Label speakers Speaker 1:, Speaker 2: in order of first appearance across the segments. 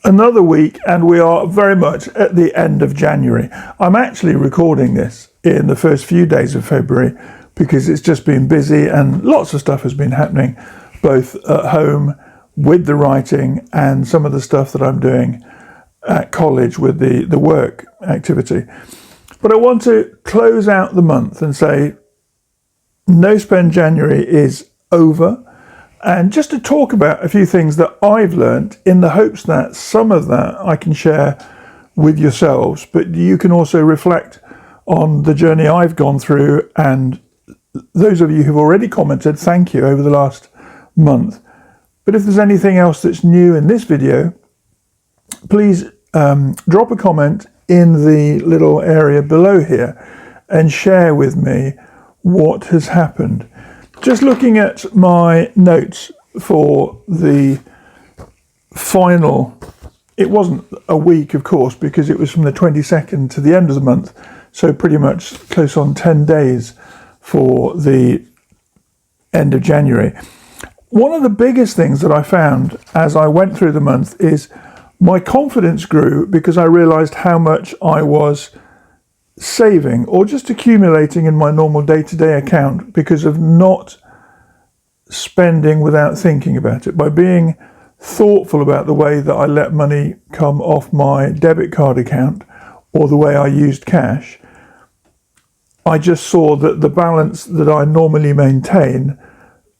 Speaker 1: Another week, and we are very much at the end of January. I'm actually recording this in the first few days of February because it's just been busy and lots of stuff has been happening, both at home with the writing and some of the stuff that I'm doing at college with the work activity. But I want to close out the month and say No Spend January is over. And just to talk about a few things that I've learned in the hopes that some of that I can share with yourselves, but you can also reflect on the journey I've gone through. And those of you who've already commented, thank you over the last month. But if there's anything else that's new in this video, please drop a comment in the little area below here and share with me what has happened. Just looking at my notes for the final, it wasn't a week, of course, because it was from the 22nd to the end of the month, so pretty much close on 10 days for the end of January. One of the biggest things that I found as I went through the month is my confidence grew because I realized how much I was saving or just accumulating in my normal day-to-day account because of not spending without thinking about it. By being thoughtful about the way that I let money come off my debit card account or the way I used cash, I just saw that the balance that I normally maintain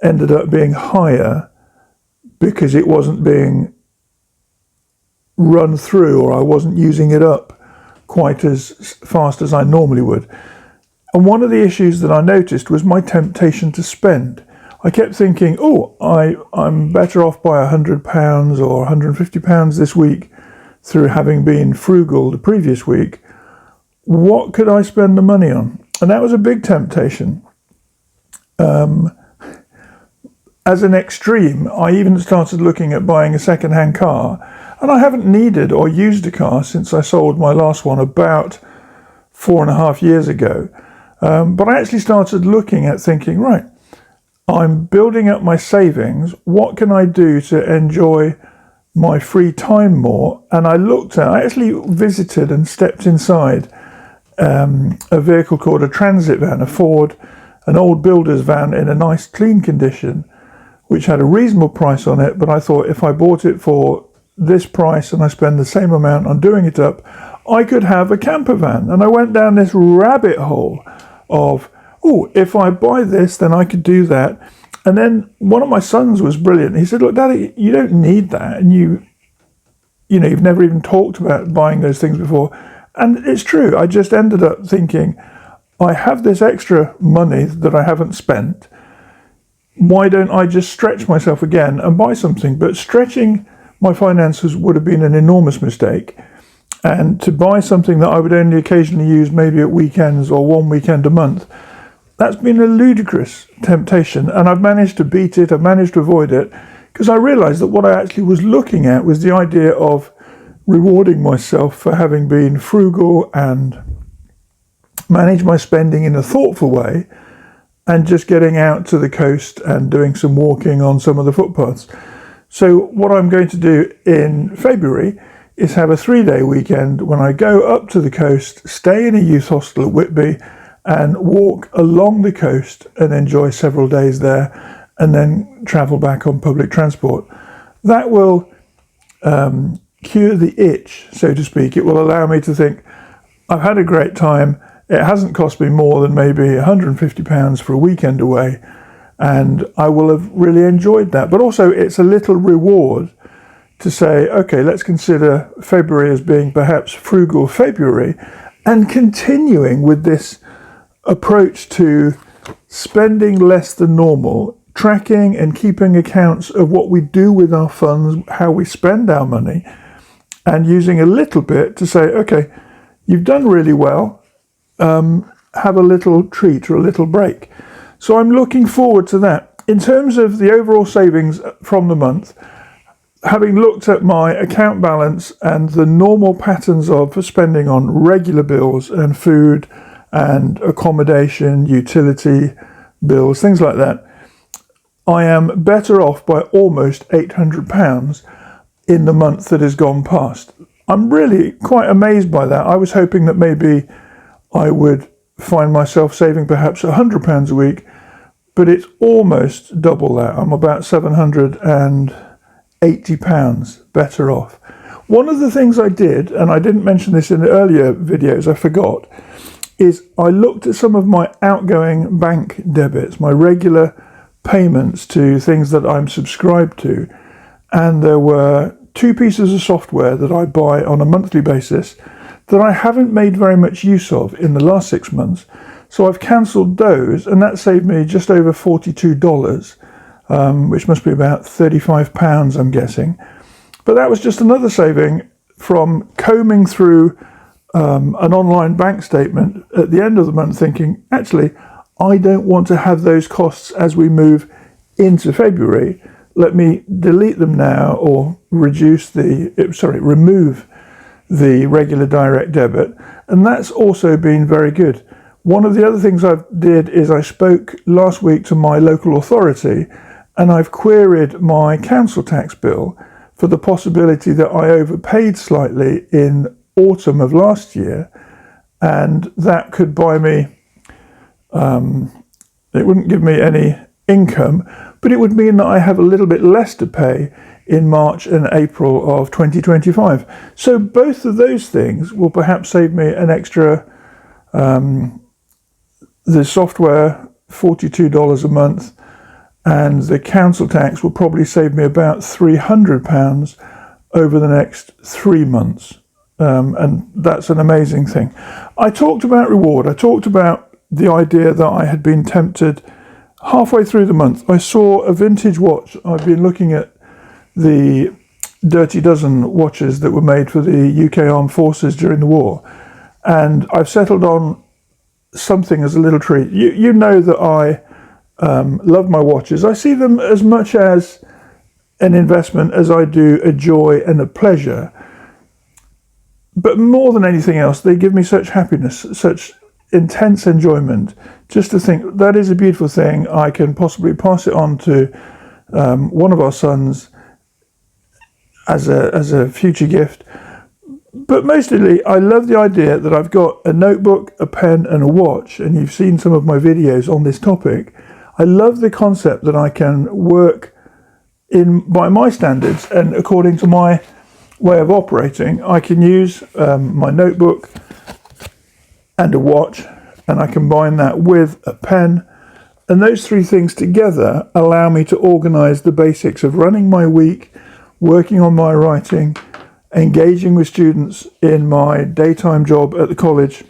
Speaker 1: ended up being higher because it wasn't being run through or I wasn't using it up quite as fast as I normally would. And one of the issues that I noticed was my temptation to spend. I kept thinking, I'm better off by £100 or £150 this week through having been frugal the previous week. What could I spend the money on? And that was a big temptation. As an extreme, I even started looking at buying a second-hand car. And I haven't needed or used a car since I sold my last one about 4.5 years ago. But I actually started looking at thinking, right, I'm building up my savings. What can I do to enjoy my free time more? And I actually visited and stepped inside a vehicle called a transit van, a Ford, an old builder's van in a nice clean condition, which had a reasonable price on it. But I thought if I bought it for this price and I spend the same amount on doing it up, I could have a camper van. And I went down this rabbit hole of, if I buy this, then I could do that. And then one of my sons was brilliant. He said, look, Daddy, you don't need that. And you've never even talked about buying those things before. And it's true. I just ended up thinking, I have this extra money that I haven't spent. Why don't I just stretch myself again and buy something? But stretching my finances would have been an enormous mistake. And to buy something that I would only occasionally use, maybe at weekends or one weekend a month, that's been a ludicrous temptation. And I've managed to beat it, I've managed to avoid it, because I realized that what I actually was looking at was the idea of rewarding myself for having been frugal and managed my spending in a thoughtful way, and just getting out to the coast and doing some walking on some of the footpaths. So what I'm going to do in February is have a 3-day weekend when I go up to the coast, stay in a youth hostel at Whitby, and walk along the coast and enjoy several days there, and then travel back on public transport. That will cure the itch, so to speak. It will allow me to think, I've had a great time. It hasn't cost me more than maybe £150 for a weekend away, and I will have really enjoyed that. But also it's a little reward to say, okay, let's consider February as being perhaps frugal February, and continuing with this approach to spending less than normal, tracking and keeping accounts of what we do with our funds, how we spend our money, and using a little bit to say, okay, you've done really well, have a little treat or a little break. So I'm looking forward to that. In terms of the overall savings from the month, having looked at my account balance and the normal patterns of spending on regular bills and food and accommodation, utility bills, things like that, I am better off by almost £800. in the month that has gone past. I'm really quite amazed by that. I was hoping that maybe I would find myself saving perhaps £100 a week, but it's almost double that. I'm about £780 better off. One of the things I did, and I didn't mention this in the earlier videos, I forgot, is I looked at some of my outgoing bank debits, my regular payments to things that I'm subscribed to, and there were 2 pieces of software that I buy on a monthly basis that I haven't made very much use of in the last 6 months. So I've cancelled those, and that saved me just over $42, which must be about £35, I'm guessing. But that was just another saving from combing through an online bank statement at the end of the month thinking, actually, I don't want to have those costs as we move into February. Let me delete them now, or remove the regular direct debit. And that's also been very good. One of the other things I did is I spoke last week to my local authority, and I've queried my council tax bill for the possibility that I overpaid slightly in autumn of last year, and that could buy me, it wouldn't give me any income, but it would mean that I have a little bit less to pay in March and April of 2025. So both of those things will perhaps save me an extra, the software $42 a month, and the council tax will probably save me about £300 over the next 3 months. And that's an amazing thing. I talked about reward. I talked about the idea that I had been tempted halfway through the month. I saw a vintage watch. I've been looking at the Dirty Dozen watches that were made for the UK Armed Forces during the war, and I've settled on something as a little treat. You know that I love my watches. I see them as much as an investment as I do a joy and a pleasure. But more than anything else, they give me such happiness, such intense enjoyment, just to think that is a beautiful thing. I can possibly pass it on to one of our sons as a future gift. But mostly, I love the idea that I've got a notebook, a pen, and a watch, and you've seen some of my videos on this topic. I love the concept that I can work by my standards and according to my way of operating. I can use my notebook and a watch, and I combine that with a pen, and those 3 things together allow me to organize the basics of running my week, working on my writing, engaging with students in my daytime job at the college,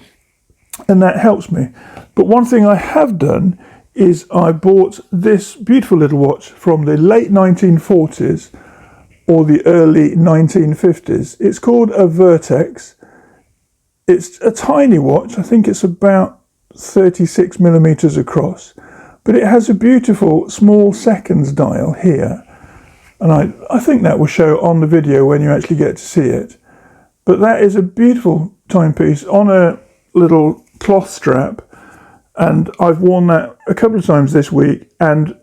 Speaker 1: and that helps me. But one thing I have done is I bought this beautiful little watch from the late 1940s or the early 1950s. It's called a Vertex. It's a tiny watch. I think it's about 36 millimeters across, but it has a beautiful small seconds dial here. And I think that will show on the video when you actually get to see it. But that is a beautiful timepiece on a little cloth strap. And I've worn that a couple of times this week. And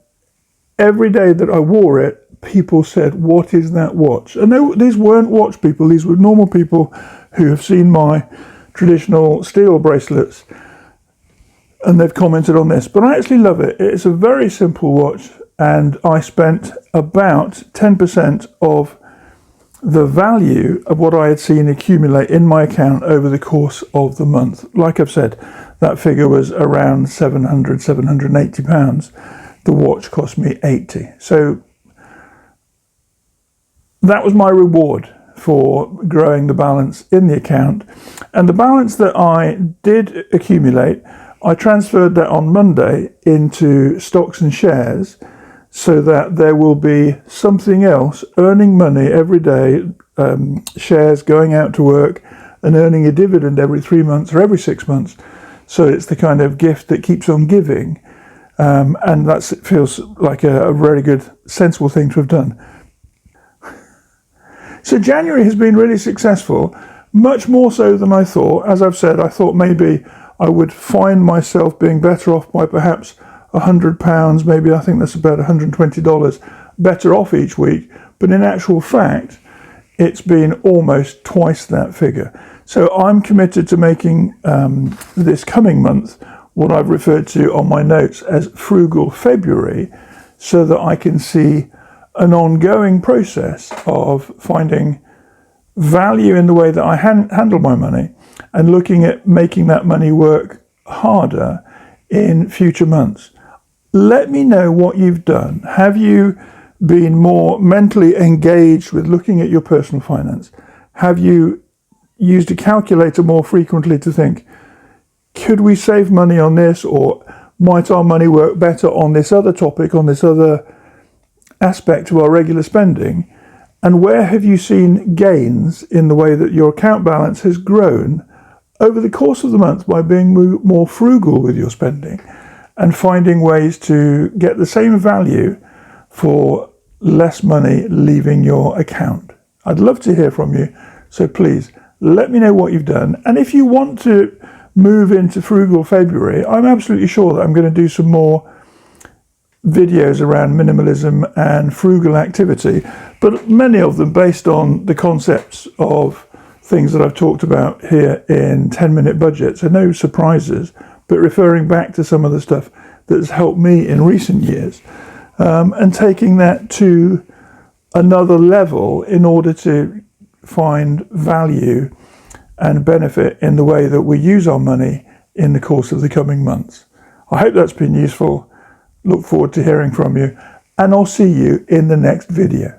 Speaker 1: every day that I wore it, people said, "What is that watch?" And these weren't watch people. These were normal people who have seen my traditional steel bracelets. And they've commented on this. But I actually love it. It's a very simple watch. And I spent about 10% of the value of what I had seen accumulate in my account over the course of the month. Like I've said, that figure was around £780. The watch cost me £80. So that was my reward for growing the balance in the account. And the balance that I did accumulate, I transferred that on Monday into stocks and shares, so that there will be something else earning money every day, shares going out to work and earning a dividend every 3 months or every 6 months. So it's the kind of gift that keeps on giving. And that feels like a very good, sensible thing to have done. So January has been really successful, much more so than I thought. As I've said, I thought maybe I would find myself being better off by perhaps £100, maybe. I think that's about $120 better off each week. But in actual fact, it's been almost twice that figure. So I'm committed to making this coming month what I've referred to on my notes as Frugal February, so that I can see an ongoing process of finding value in the way that I handle my money and looking at making that money work harder in future months. Let me know what you've done. Have you been more mentally engaged with looking at your personal finance? Have you used a calculator more frequently to think, could we save money on this, or might our money work better on this other topic, on this other aspect of our regular spending? And where have you seen gains in the way that your account balance has grown over the course of the month by being more frugal with your spending and finding ways to get the same value for less money leaving your account? I'd love to hear from you, so please let me know what you've done. And if you want to move into Frugal February, I'm absolutely sure that I'm going to do some more videos around minimalism and frugal activity, but many of them based on the concepts of things that I've talked about here in 10-minute budgets. So no surprises, but referring back to some of the stuff that's helped me in recent years, and taking that to another level in order to find value and benefit in the way that we use our money in the course of the coming months. I hope that's been useful. Look forward to hearing from you, and I'll see you in the next video.